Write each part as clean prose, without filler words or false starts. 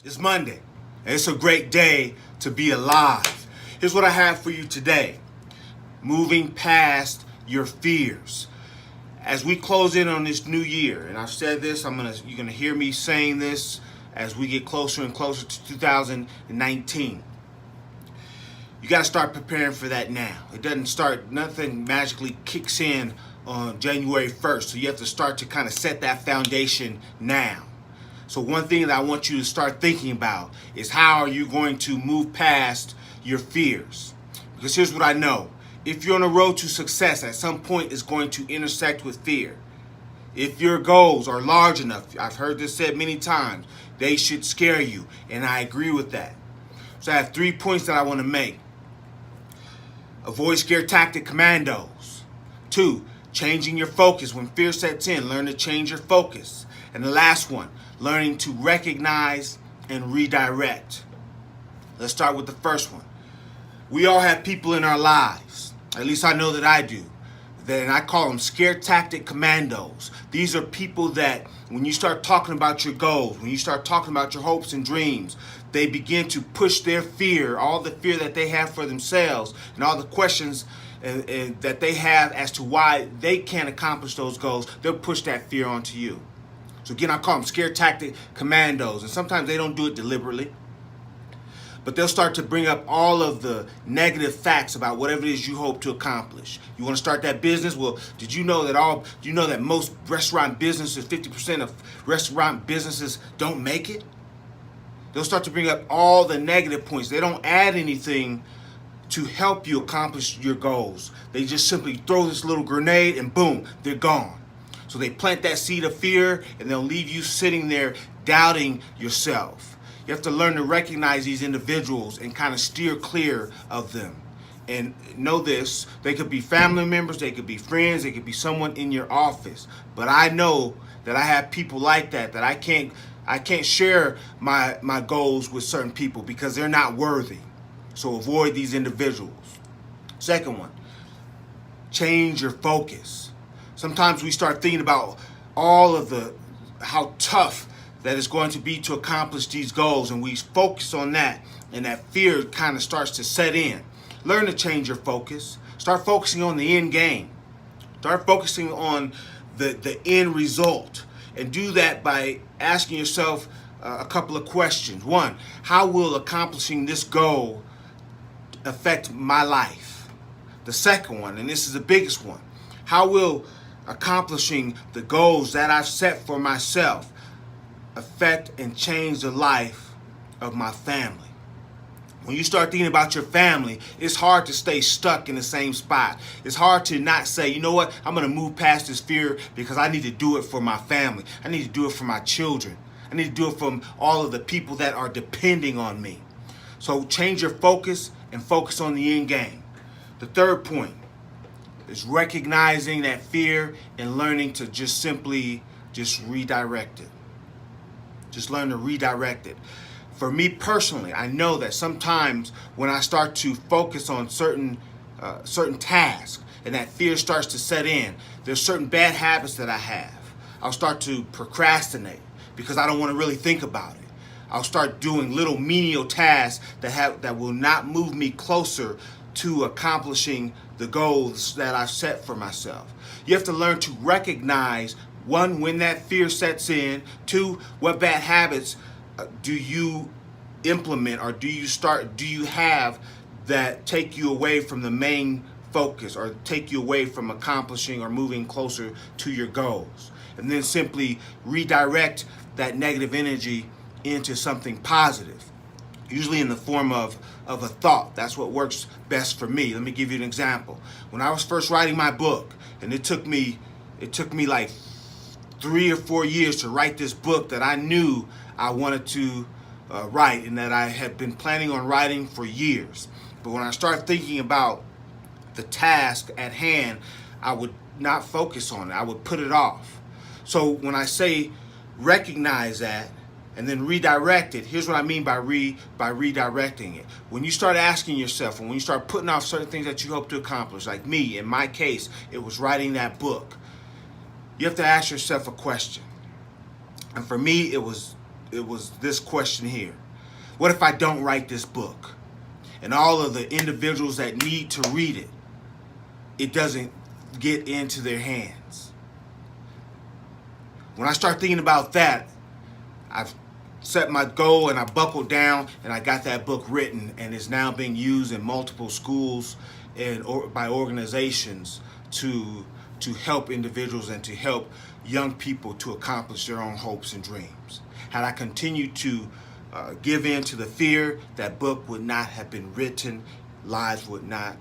It's Monday, and it's a great day to be alive. Here's what I have for you today. Moving past your fears. As we close in on this new year, and I've said this, you're gonna hear me saying this as we get closer and closer to 2019. You gotta start preparing for that now. It doesn't start, nothing magically kicks in on January 1st. So you have to start to kind of set that foundation now. So one thing that I want you to start thinking about is how are you going to move past your fears? Because here's what I know. If you're on a road to success, at some point it's going to intersect with fear. If your goals are large enough, I've heard this said many times, they should scare you. And I agree with that. So I have 3 points that I want to make. Avoid scare tactic commandos. 2, changing your focus. When fear sets in, learn to change your focus. And the last one, learning to recognize and redirect. Let's start with the first one. We all have people in our lives, at least I know that I do, and I call them scare tactic commandos. These are people that when you start talking about your goals, when you start talking about your hopes and dreams, they begin to push their fear, all the fear that they have for themselves and all the questions that they have as to why they can't accomplish those goals. They'll push that fear onto you. So again, I call them scare tactic commandos. And sometimes they don't do it deliberately. But they'll start to bring up all of the negative facts about whatever it is you hope to accomplish. You want to start that business? Well, do you know that most restaurant businesses, 50% of restaurant businesses don't make it? They'll start to bring up all the negative points. They don't add anything to help you accomplish your goals. They just simply throw this little grenade and boom, they're gone. So they plant that seed of fear and they'll leave you sitting there doubting yourself. You have to learn to recognize these individuals and kind of steer clear of them. And know this, they could be family members, they could be friends, they could be someone in your office. But I know that I have people like that I can't share my goals with certain people because they're not worthy. So avoid these individuals. Second one, change your focus. Sometimes we start thinking about all of how tough that it's going to be to accomplish these goals, and we focus on that, and that fear kind of starts to set in. Learn to change your focus. Start focusing on the end game. Start focusing on the end result, and do that by asking yourself a couple of questions. One, how will accomplishing this goal affect my life? The second one, and this is the biggest one, how will accomplishing the goals that I've set for myself affect and change the life of my family? When you start thinking about your family, it's hard to stay stuck in the same spot. It's hard to not say, you know what, I'm going to move past this fear because I need to do it for my family. I need to do it for my children. I need to do it for all of the people that are depending on me. So change your focus and focus on the end game. The third point is recognizing that fear and learning to just redirect it. Just learn to redirect it. For me personally, I know that sometimes when I start to focus on certain tasks and that fear starts to set in, there's certain bad habits that I have. I'll start to procrastinate because I don't want to really think about it. I'll start doing little menial tasks that will not move me closer to accomplishing the goals that I've set for myself. You have to learn to recognize, one, when that fear sets in. 2, what bad habits do you implement or do you have that take you away from the main focus or take you away from accomplishing or moving closer to your goals? And then simply redirect that negative energy into something positive, usually in the form of a thought. That's what works best for me. Let me give you an example. When I was first writing my book, and it took me like 3 or 4 years to write this book that I knew I wanted to write and that I had been planning on writing for years. But when I started thinking about the task at hand, I would not focus on it. I would put it off. So when I say recognize that and then redirect it, here's what I mean by redirecting it. When you start asking yourself, and when you start putting off certain things that you hope to accomplish, like me, in my case, it was writing that book, you have to ask yourself a question. And for me, it was this question here. What if I don't write this book? And all of the individuals that need to read it, it doesn't get into their hands. When I start thinking about that, I've set my goal and I buckled down and I got that book written, and it's now being used in multiple schools and by organizations to help individuals and to help young people to accomplish their own hopes and dreams. Had I continued to give in to the fear, that book would not have been written, lives would not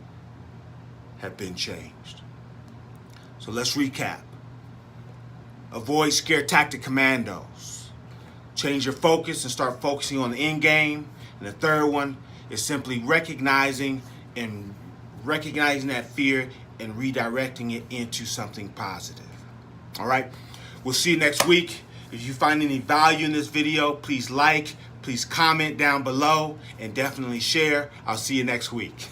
have been changed. So let's recap. Avoid scare tactic commandos. Change your focus and start focusing on the end game. And the third one is simply recognizing that fear and redirecting it into something positive. All right. We'll see you next week. If you find any value in this video, please like, please comment down below, and definitely share. I'll see you next week.